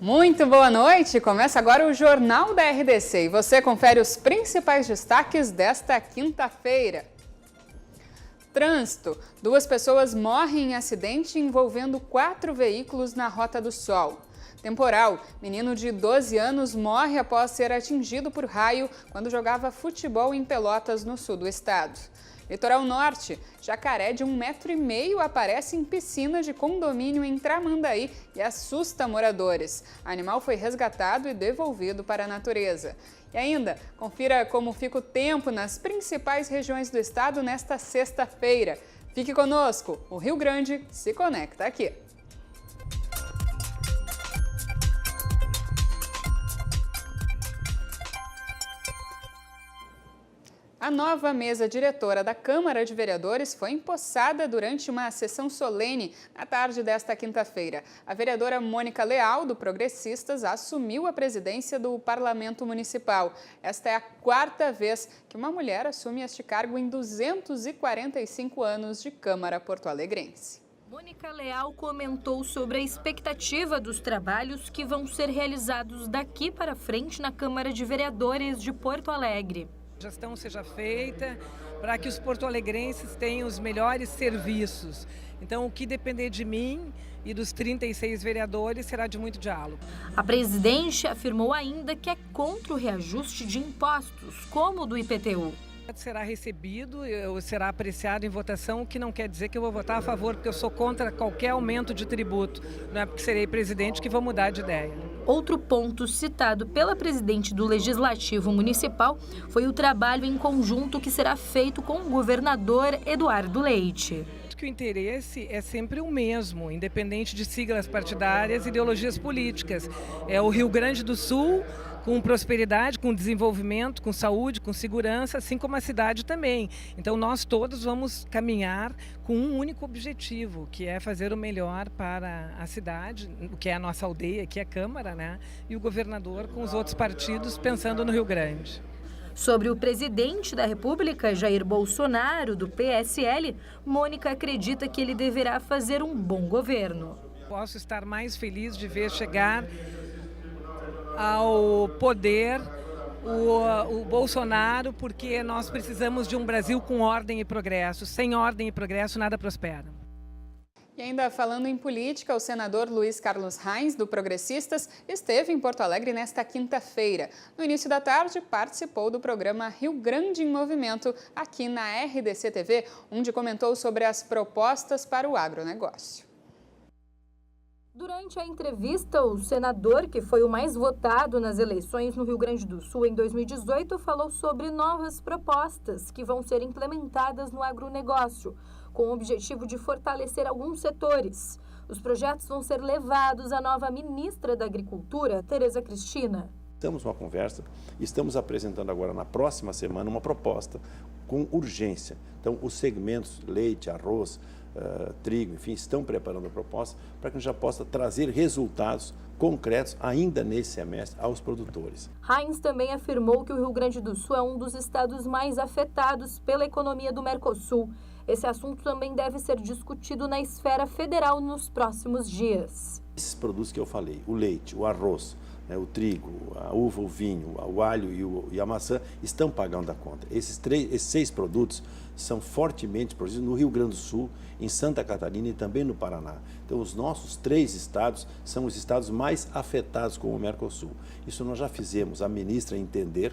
Muito boa noite! Começa agora o Jornal da RDC e você confere os principais destaques desta quinta-feira. Trânsito. 2 pessoas morrem em acidente envolvendo 4 veículos na Rota do Sol. Temporal. Menino de 12 anos morre após ser atingido por raio quando jogava futebol em Pelotas, no sul do estado. Litoral Norte. Jacaré de 1,5 m aparece em piscina de condomínio em Tramandaí e assusta moradores. O animal foi resgatado e devolvido para a natureza. E ainda, confira como fica o tempo nas principais regiões do estado nesta sexta-feira. Fique conosco, o Rio Grande se conecta aqui. A nova mesa diretora da Câmara de Vereadores foi empossada durante uma sessão solene na tarde desta quinta-feira. A vereadora Mônica Leal, do Progressistas, assumiu a presidência do Parlamento Municipal. Esta é a 4ª vez que uma mulher assume este cargo em 245 anos de Câmara porto-alegrense. Mônica Leal comentou sobre a expectativa dos trabalhos que vão ser realizados daqui para frente na Câmara de Vereadores de Porto Alegre. A gestão seja feita para que os porto-alegrenses tenham os melhores serviços. Então, o que depender de mim e dos 36 vereadores será de muito diálogo. A presidente afirmou ainda que é contra o reajuste de impostos, como o do IPTU. Será recebido, será apreciado em votação, o que não quer dizer que eu vou votar a favor, porque eu sou contra qualquer aumento de tributo. Não é porque serei presidente que vou mudar de ideia. Outro ponto citado pela presidente do Legislativo Municipal foi o trabalho em conjunto que será feito com o governador Eduardo Leite. Que o interesse é sempre o mesmo, independente de siglas partidárias e ideologias políticas. É o Rio Grande do Sul com prosperidade, com desenvolvimento, com saúde, com segurança, assim como a cidade também. Então nós todos vamos caminhar com um único objetivo, que é fazer o melhor para a cidade, o que é a nossa aldeia, que é a Câmara, né? E o governador com os outros partidos pensando no Rio Grande. Sobre o presidente da República, Jair Bolsonaro, do PSL, Mônica acredita que ele deverá fazer um bom governo. Posso estar mais feliz de ver chegar ao poder o Bolsonaro, porque nós precisamos de um Brasil com ordem e progresso. Sem ordem e progresso, nada prospera. E ainda falando em política, o senador Luiz Carlos Reins, do Progressistas, esteve em Porto Alegre nesta quinta-feira. No início da tarde, participou do programa Rio Grande em Movimento, aqui na RDC TV, onde comentou sobre as propostas para o agronegócio. Durante a entrevista, o senador, que foi o mais votado nas eleições no Rio Grande do Sul em 2018, falou sobre novas propostas que vão ser implementadas no agronegócio, com o objetivo de fortalecer alguns setores. Os projetos vão ser levados à nova ministra da Agricultura, Tereza Cristina. Estamos numa conversa, estamos apresentando agora na próxima semana uma proposta com urgência. Então, os segmentos leite, arroz, trigo, enfim, estão preparando a proposta para que a gente já possa trazer resultados concretos ainda nesse semestre aos produtores. Reins também afirmou que o Rio Grande do Sul é um dos estados mais afetados pela economia do Mercosul. Esse assunto também deve ser discutido na esfera federal nos próximos dias. Esses produtos que eu falei, o leite, o arroz, o trigo, a uva, o vinho, o alho e a maçã estão pagando a conta. Esses 6 produtos são fortemente produzidos no Rio Grande do Sul, em Santa Catarina e também no Paraná. Então, os nossos 3 estados são os estados mais afetados com o Mercosul. Isso nós já fizemos a ministra entender,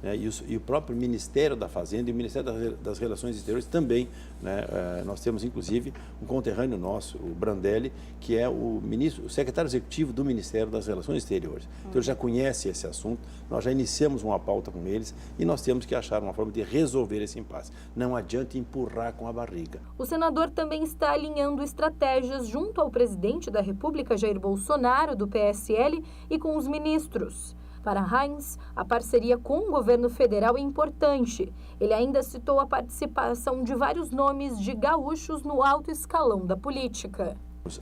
né, e o próprio Ministério da Fazenda e o Ministério das Relações Exteriores também, né, nós temos inclusive um conterrâneo nosso, o Brandelli, que é o secretário executivo do Ministério das Relações Exteriores. Então ele já conhece esse assunto, nós já iniciamos uma pauta com eles e nós temos que achar uma forma de resolver esse impasse. Não adianta empurrar com a barriga. O senador também está alinhando estratégias junto ao presidente da República, Jair Bolsonaro, do PSL, e com os ministros. Para Reins, a parceria com o governo federal é importante. Ele ainda citou a participação de vários nomes de gaúchos no alto escalão da política.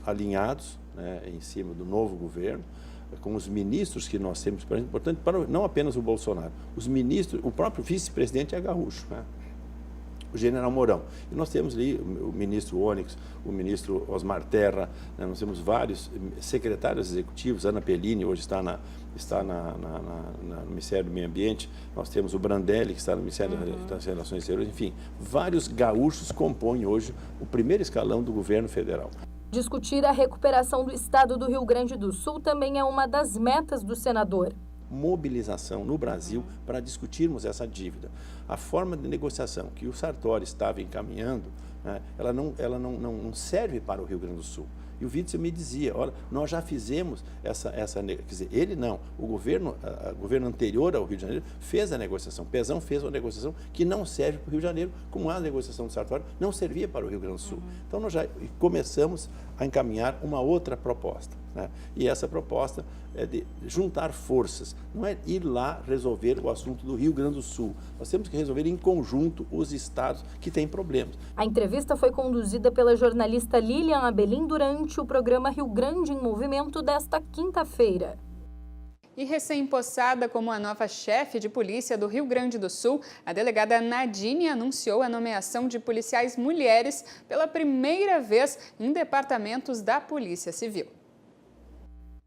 Alinhados, né, em cima do novo governo, com os ministros que nós temos, importante para não apenas o Bolsonaro, os ministros, o próprio vice-presidente é gaúcho, né? General Mourão. E nós temos ali o ministro Onyx, o ministro Osmar Terra, né? Nós temos vários secretários executivos, Ana Pellini hoje está no Ministério do Meio Ambiente, nós temos o Brandelli, que está no Ministério das Relações Exteriores, enfim, vários gaúchos compõem hoje o primeiro escalão do governo federal. Discutir a recuperação do estado do Rio Grande do Sul também é uma das metas do senador. Mobilização no Brasil para discutirmos essa dívida. A forma de negociação que o Sartori estava encaminhando, né, ela não serve para o Rio Grande do Sul. E o Witzel me dizia, olha, nós já fizemos essa quer dizer, ele não, o governo anterior ao Rio de Janeiro fez a negociação, Pezão fez uma negociação que não serve para o Rio de Janeiro, como a negociação do Sartori não servia para o Rio Grande do Sul. Então nós já começamos a encaminhar uma outra proposta, né? E essa proposta é de juntar forças, não é ir lá resolver o assunto do Rio Grande do Sul. Nós temos que resolver em conjunto os estados que têm problemas. A entrevista foi conduzida pela jornalista Lilian Abelin durante o programa Rio Grande em Movimento desta quinta-feira. E recém-possada como a nova chefe de polícia do Rio Grande do Sul, a delegada Nadine anunciou a nomeação de policiais mulheres pela primeira vez em departamentos da Polícia Civil.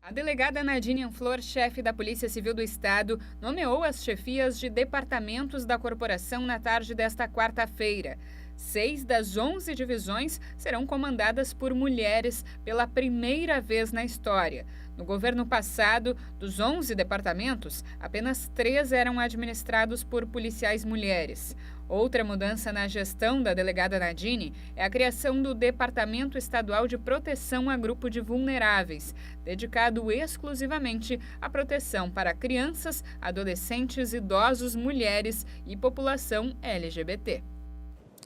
A delegada Nadine Anflor, chefe da Polícia Civil do Estado, nomeou as chefias de departamentos da corporação na tarde desta quarta-feira. 6 das 11 divisões serão comandadas por mulheres pela primeira vez na história. No governo passado, dos 11 departamentos, apenas 3 eram administrados por policiais mulheres. Outra mudança na gestão da delegada Nadine é a criação do Departamento Estadual de Proteção a Grupo de Vulneráveis, dedicado exclusivamente à proteção para crianças, adolescentes, idosos, mulheres e população LGBT.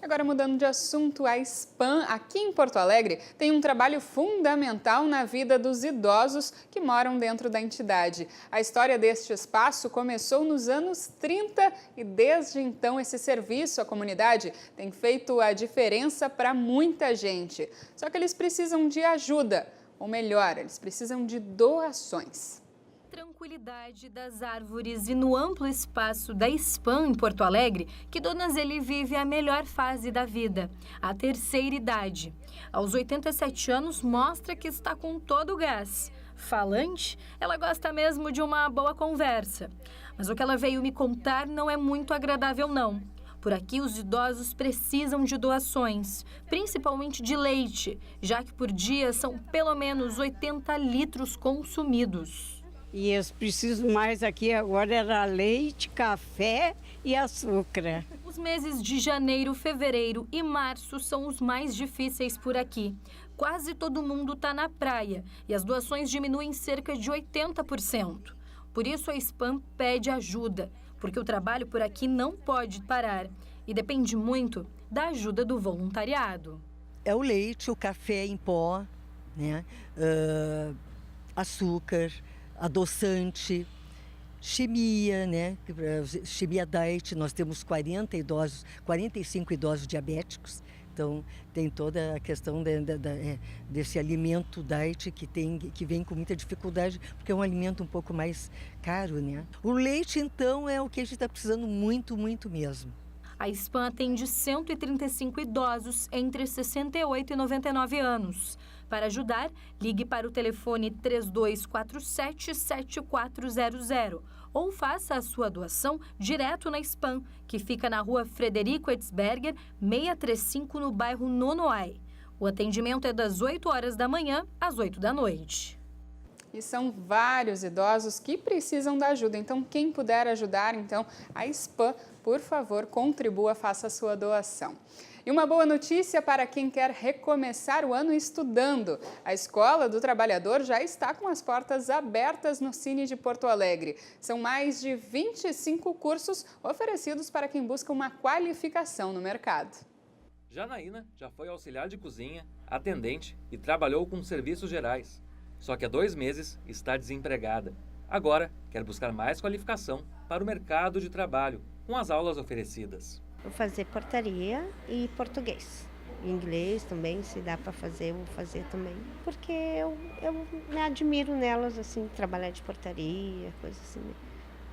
Agora, mudando de assunto, a SPAM, aqui em Porto Alegre, tem um trabalho fundamental na vida dos idosos que moram dentro da entidade. A história deste espaço começou nos anos 30 e, desde então, esse serviço à comunidade tem feito a diferença para muita gente. Só que eles precisam de ajuda, ou melhor, eles precisam de doações. Tranquilidade das árvores e no amplo espaço da SPAM em Porto Alegre, que Dona Zeli vive a melhor fase da vida, a terceira idade. Aos 87 anos, mostra que está com todo o gás. Falante, ela gosta mesmo de uma boa conversa. Mas o que ela veio me contar não é muito agradável, não. Por aqui, os idosos precisam de doações, principalmente de leite, já que por dia são pelo menos 80 litros consumidos. E eu preciso mais aqui agora era leite, café e açúcar. Os meses de janeiro, fevereiro e março são os mais difíceis por aqui. Quase todo mundo está na praia e as doações diminuem cerca de 80%. Por isso a SPAM pede ajuda, porque o trabalho por aqui não pode parar e depende muito da ajuda do voluntariado. É o leite, o café em pó, né? Açúcar, adoçante, chimia, né? Chimia diet, nós temos 45 idosos diabéticos, então tem toda a questão desse alimento diet que vem com muita dificuldade, porque é um alimento um pouco mais caro, né? O leite, então, é o que a gente está precisando muito, muito mesmo. A SPAM atende 135 idosos entre 68 e 99 anos. Para ajudar, ligue para o telefone 3247-7400 ou faça a sua doação direto na SPAM, que fica na rua Frederico Etzberger, 635, no bairro Nonoai. O atendimento é das 8 horas da manhã às 8 da noite. E são vários idosos que precisam da ajuda. Então, quem puder ajudar, então, a SPAM, por favor, contribua, faça a sua doação. E uma boa notícia para quem quer recomeçar o ano estudando. A Escola do Trabalhador já está com as portas abertas no Cine de Porto Alegre. São mais de 25 cursos oferecidos para quem busca uma qualificação no mercado. Janaína já foi auxiliar de cozinha, atendente e trabalhou com serviços gerais. Só que há 2 meses está desempregada. Agora quer buscar mais qualificação para o mercado de trabalho, com as aulas oferecidas. Vou fazer portaria e português. Inglês também, se dá para fazer, eu vou fazer também. Porque eu me admiro nelas, assim, trabalhar de portaria, coisa assim.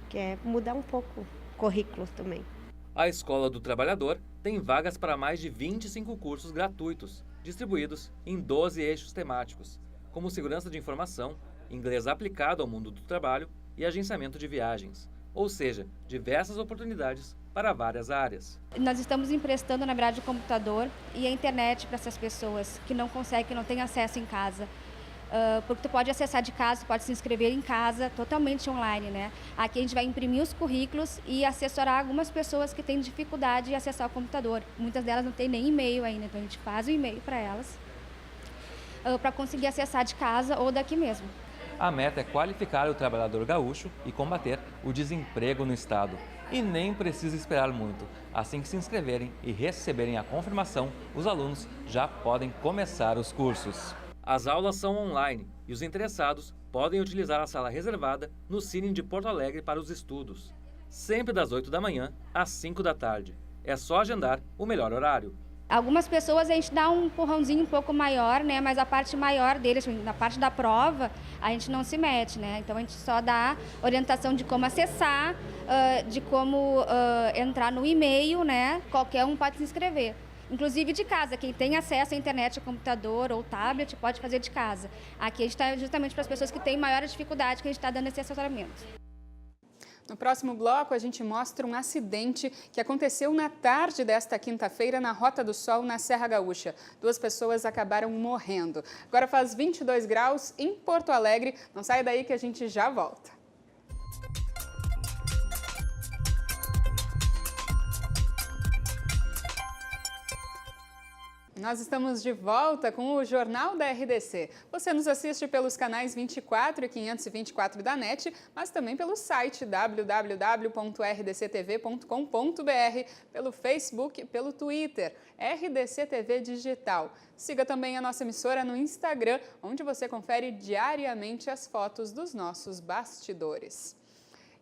Que é mudar um pouco o currículo também. A Escola do Trabalhador tem vagas para mais de 25 cursos gratuitos, distribuídos em 12 eixos temáticos, como segurança de informação, inglês aplicado ao mundo do trabalho e agenciamento de viagens, ou seja, diversas oportunidades para várias áreas. Nós estamos emprestando, na verdade, o computador e a internet para essas pessoas que não conseguem, que não têm acesso em casa. Porque tu pode acessar de casa, tu pode se inscrever em casa, totalmente online, né? Aqui a gente vai imprimir os currículos e assessorar algumas pessoas que têm dificuldade em acessar o computador. Muitas delas não têm nem e-mail ainda, então a gente faz o e-mail para elas, para conseguir acessar de casa ou daqui mesmo. A meta é qualificar o trabalhador gaúcho e combater o desemprego no estado. E nem precisa esperar muito. Assim que se inscreverem e receberem a confirmação, os alunos já podem começar os cursos. As aulas são online e os interessados podem utilizar a sala reservada no Cine de Porto Alegre para os estudos. Sempre das 8 da manhã às 5 da tarde. É só agendar o melhor horário. Algumas pessoas a gente dá um empurrãozinho um pouco maior, né? Mas a parte maior deles, na parte da prova, a gente não se mete, né? Então a gente só dá orientação de como acessar, de como entrar no e-mail, né? Qualquer um pode se inscrever. Inclusive de casa, quem tem acesso à internet, computador ou tablet, pode fazer de casa. Aqui a gente está justamente para as pessoas que têm maior dificuldade que a gente está dando esse assessoramento. No próximo bloco, a gente mostra um acidente que aconteceu na tarde desta quinta-feira na Rota do Sol, na Serra Gaúcha. 2 pessoas acabaram morrendo. Agora faz 22 graus em Porto Alegre. Não sai daí que a gente já volta. Nós estamos de volta com o Jornal da RDC. Você nos assiste pelos canais 24 e 524 da NET, mas também pelo site www.rdctv.com.br, pelo Facebook e pelo Twitter, RDC TV Digital. Siga também a nossa emissora no Instagram, onde você confere diariamente as fotos dos nossos bastidores.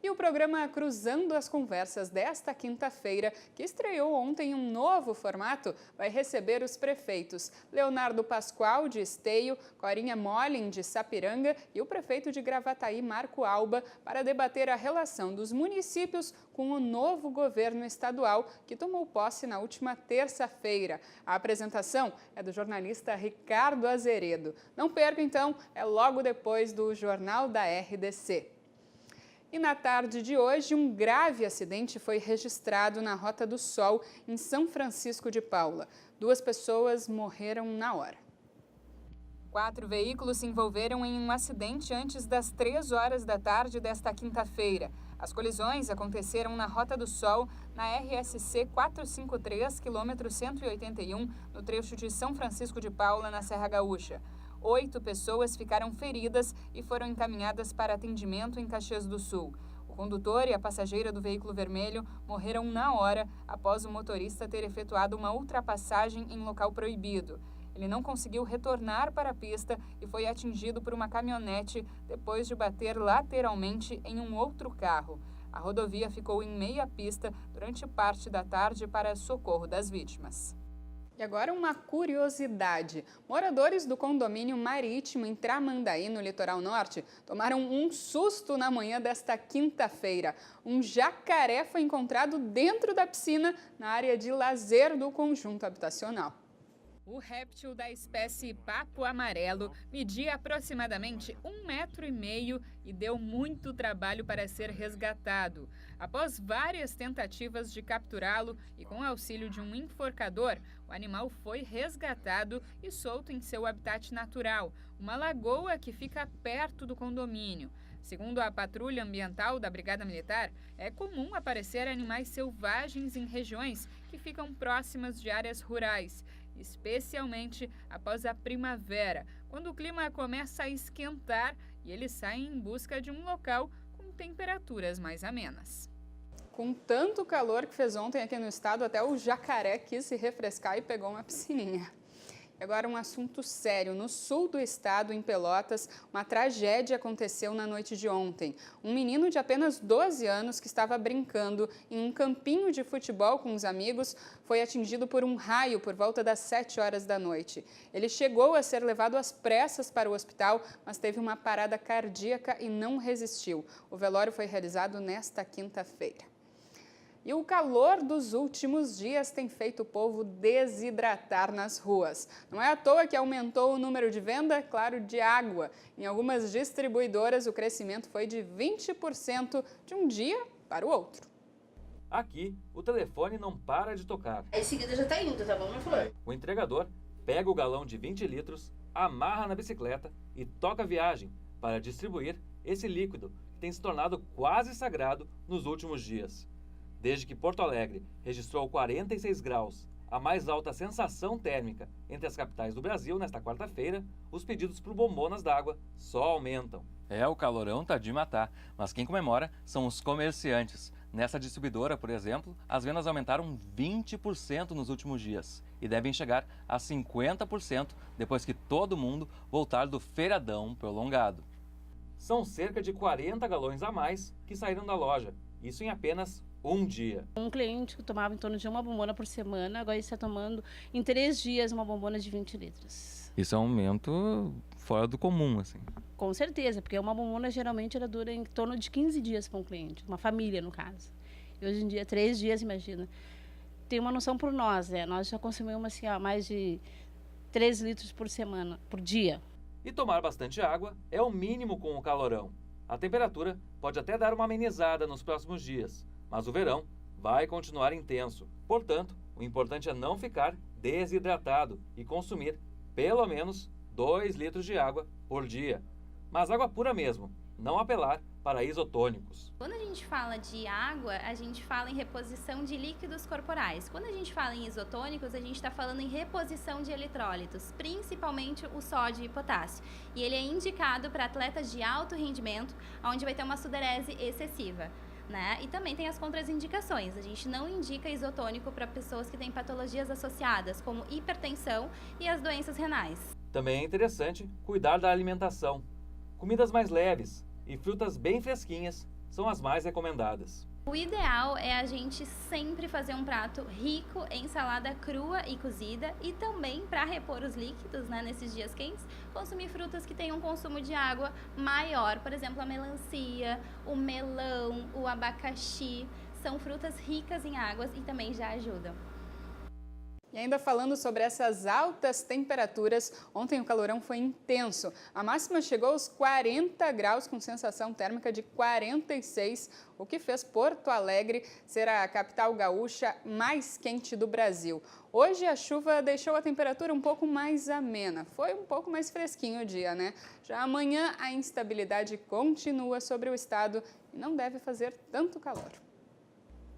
E o programa Cruzando as Conversas desta quinta-feira, que estreou ontem um novo formato, vai receber os prefeitos Leonardo Pascoal, de Esteio, Corinha Molin, de Sapiranga, e o prefeito de Gravataí, Marco Alba, para debater a relação dos municípios com o novo governo estadual, que tomou posse na última terça-feira. A apresentação é do jornalista Ricardo Azeredo. Não perca, então, é logo depois do Jornal da RDC. E na tarde de hoje, um grave acidente foi registrado na Rota do Sol, em São Francisco de Paula. 2 pessoas morreram na hora. 4 veículos se envolveram em um acidente antes das 3 horas da tarde desta quinta-feira. As colisões aconteceram na Rota do Sol, na RSC 453, quilômetro 181, no trecho de São Francisco de Paula, na Serra Gaúcha. 8 pessoas ficaram feridas e foram encaminhadas para atendimento em Caxias do Sul. O condutor e a passageira do veículo vermelho morreram na hora após o motorista ter efetuado uma ultrapassagem em local proibido. Ele não conseguiu retornar para a pista e foi atingido por uma caminhonete depois de bater lateralmente em um outro carro. A rodovia ficou em meia pista durante parte da tarde para socorro das vítimas. E agora uma curiosidade. Moradores do condomínio marítimo em Tramandaí, no litoral norte, tomaram um susto na manhã desta quinta-feira. Um jacaré foi encontrado dentro da piscina, na área de lazer do conjunto habitacional. O réptil da espécie papo amarelo media aproximadamente 1,5 metros e deu muito trabalho para ser resgatado. Após várias tentativas de capturá-lo e com auxílio de um enforcador, o animal foi resgatado e solto em seu habitat natural, uma lagoa que fica perto do condomínio. Segundo a Patrulha Ambiental da Brigada Militar, é comum aparecer animais selvagens em regiões que ficam próximas de áreas rurais, especialmente após a primavera, quando o clima começa a esquentar e eles saem em busca de um local com temperaturas mais amenas. Com tanto calor que fez ontem aqui no estado, até o jacaré quis se refrescar e pegou uma piscininha. E agora um assunto sério. No sul do estado, em Pelotas, uma tragédia aconteceu na noite de ontem. Um menino de apenas 12 anos que estava brincando em um campinho de futebol com os amigos foi atingido por um raio por volta das 7 horas da noite. Ele chegou a ser levado às pressas para o hospital, mas teve uma parada cardíaca e não resistiu. O velório foi realizado nesta quinta-feira. E o calor dos últimos dias tem feito o povo desidratar nas ruas. Não é à toa que aumentou o número de venda, claro, de água. Em algumas distribuidoras, o crescimento foi de 20% de um dia para o outro. Aqui, o telefone não para de tocar. Em seguida já tá indo, tá bom, meu filho? O entregador pega o galão de 20 litros, amarra na bicicleta e toca a viagem para distribuir esse líquido que tem se tornado quase sagrado nos últimos dias. Desde que Porto Alegre registrou 46 graus, a mais alta sensação térmica entre as capitais do Brasil nesta quarta-feira, os pedidos por bombonas d'água só aumentam. O calorão tá de matar, mas quem comemora são os comerciantes. Nessa distribuidora, por exemplo, as vendas aumentaram 20% nos últimos dias e devem chegar a 50% depois que todo mundo voltar do feriadão prolongado. São cerca de 40 galões a mais que saíram da loja, isso em apenas um dia. Um cliente que tomava em torno de uma bombona por semana, agora está tomando em 3 dias uma bombona de 20 litros. Isso é um aumento fora do comum, assim. Com certeza, porque uma bombona geralmente ela dura em torno de 15 dias para um cliente, uma família no caso. E hoje em dia, 3 dias, imagina. Tem uma noção por nós, né? Nós já consumimos assim, mais de 3 litros por semana, por dia. E tomar bastante água é o mínimo com o calorão. A temperatura pode até dar uma amenizada nos próximos dias, mas o verão vai continuar intenso. Portanto, o importante é não ficar desidratado e consumir pelo menos 2 litros de água por dia. Mas água pura mesmo, não apelar para isotônicos. Quando a gente fala de água, a gente fala em reposição de líquidos corporais. Quando a gente fala em isotônicos, a gente está falando em reposição de eletrólitos, principalmente o sódio e potássio. E ele é indicado para atletas de alto rendimento, onde vai ter uma sudorese excessiva. Né? E também tem as contraindicações. A gente não indica isotônico para pessoas que têm patologias associadas, como hipertensão e as doenças renais. Também é interessante cuidar da alimentação. Comidas mais leves e frutas bem fresquinhas são as mais recomendadas. O ideal é a gente sempre fazer um prato rico em salada crua e cozida e também, para repor os líquidos, né, nesses dias quentes, consumir frutas que tenham um consumo de água maior. Por exemplo, a melancia, o melão, o abacaxi. São frutas ricas em águas e também já ajudam. E ainda falando sobre essas altas temperaturas, ontem o calorão foi intenso. A máxima chegou aos 40 graus com sensação térmica de 46, o que fez Porto Alegre ser a capital gaúcha mais quente do Brasil. Hoje a chuva deixou a temperatura um pouco mais amena. Foi um pouco mais fresquinho o dia, né? Já amanhã a instabilidade continua sobre o estado e não deve fazer tanto calor.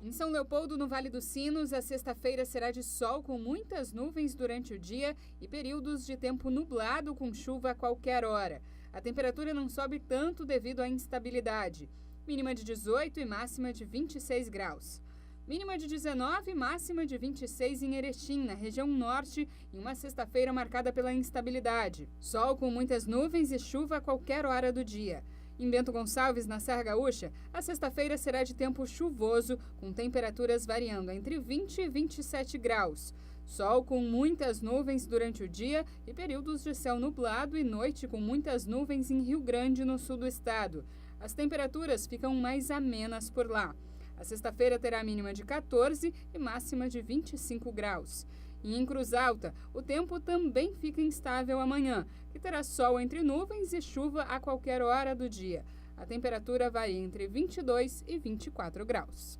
Em São Leopoldo, no Vale dos Sinos, a sexta-feira será de sol com muitas nuvens durante o dia e períodos de tempo nublado com chuva a qualquer hora. A temperatura não sobe tanto devido à instabilidade. Mínima de 18 e máxima de 26 graus. Mínima de 19 e máxima de 26 em Erechim, na região norte, em uma sexta-feira marcada pela instabilidade. Sol com muitas nuvens e chuva a qualquer hora do dia. Em Bento Gonçalves, na Serra Gaúcha, a sexta-feira será de tempo chuvoso, com temperaturas variando entre 20 e 27 graus. Sol com muitas nuvens durante o dia e períodos de céu nublado e noite com muitas nuvens em Rio Grande, no sul do estado. As temperaturas ficam mais amenas por lá. A sexta-feira terá mínima de 14 e máxima de 25 graus. E em Cruz Alta, o tempo também fica instável amanhã, que terá sol entre nuvens e chuva a qualquer hora do dia. A temperatura vai entre 22 e 24 graus.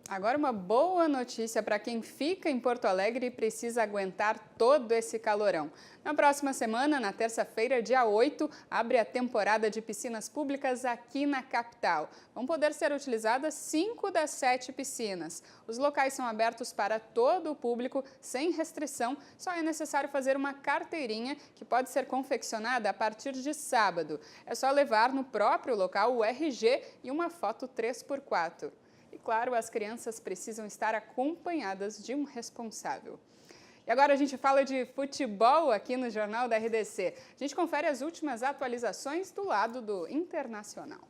Agora uma boa notícia para quem fica em Porto Alegre e precisa aguentar todo esse calorão. Na próxima semana, na terça-feira, dia 8, abre a temporada de piscinas públicas aqui na capital. Vão poder ser utilizadas 5 das 7 piscinas. Os locais são abertos para todo o público, sem restrição, só é necessário fazer uma carteirinha que pode ser confeccionada a partir de sábado. É só levar no próprio local o RG e uma foto 3x4. E, claro, as crianças precisam estar acompanhadas de um responsável. E agora a gente fala de futebol aqui no Jornal da RDC. A gente confere as últimas atualizações do lado do Internacional.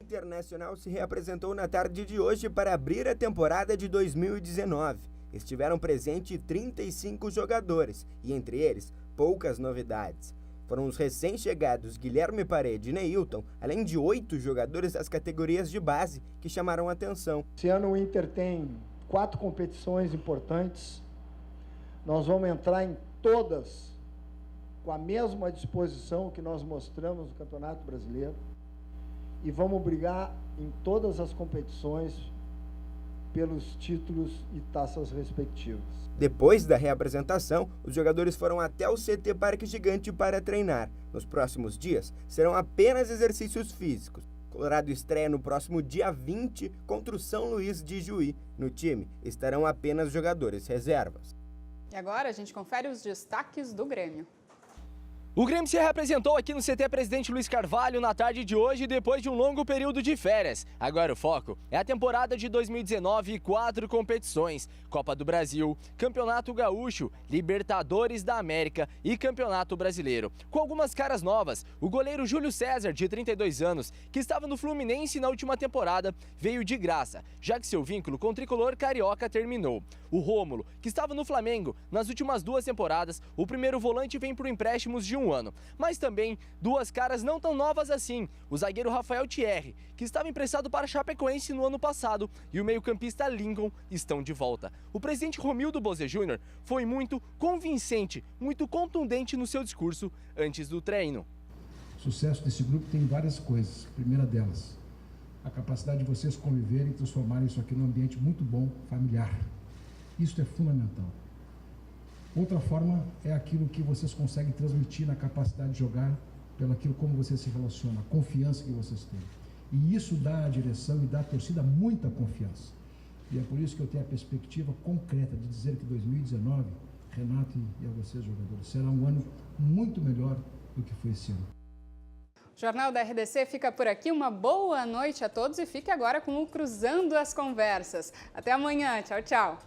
O Internacional se reapresentou na tarde de hoje para abrir a temporada de 2019. Estiveram presentes 35 jogadores e, entre eles, poucas novidades. Foram os recém-chegados Guilherme Parede e Neilton, além de 8 jogadores das categorias de base, que chamaram a atenção. Esse ano o Inter tem 4 competições importantes. Nós vamos entrar em todas com a mesma disposição que nós mostramos no Campeonato Brasileiro e vamos brigar em todas as competições pelos títulos e taças respectivas. Depois da reapresentação, os jogadores foram até o CT Parque Gigante para treinar. Nos próximos dias, serão apenas exercícios físicos. Colorado estreia no próximo dia 20 contra o São Luís de Juí. No time estarão apenas jogadores reservas. E agora a gente confere os destaques do Grêmio. O Grêmio se representou aqui no CT Presidente Luiz Carvalho na tarde de hoje, depois de um longo período de férias. Agora o foco é a temporada de 2019 e 4 competições: Copa do Brasil, Campeonato Gaúcho, Libertadores da América e Campeonato Brasileiro. Com algumas caras novas, o goleiro Júlio César, de 32 anos, que estava no Fluminense na última temporada, veio de graça, já que seu vínculo com o tricolor carioca terminou. O Rômulo, que estava no Flamengo nas últimas 2 temporadas, o primeiro volante vem por empréstimos de 1 ano. Mas também 2 caras não tão novas assim: o zagueiro Rafael Thierry, que estava emprestado para a Chapecoense no ano passado, e o meio-campista Lincoln estão de volta. O presidente Romildo Bozé Júnior foi muito convincente, muito contundente no seu discurso antes do treino. O sucesso desse grupo tem várias coisas. A primeira delas, a capacidade de vocês conviverem e transformarem isso aqui num ambiente muito bom, familiar. Isso é fundamental. Outra forma é aquilo que vocês conseguem transmitir na capacidade de jogar, pelo aquilo como você se relaciona, a confiança que vocês têm. E isso dá à direção e dá à torcida muita confiança. E é por isso que eu tenho a perspectiva concreta de dizer que 2019, Renato e a vocês, jogadores, será um ano muito melhor do que foi esse ano. O Jornal da RDC fica por aqui. Uma boa noite a todos e fique agora com o Cruzando as Conversas. Até amanhã. Tchau, tchau.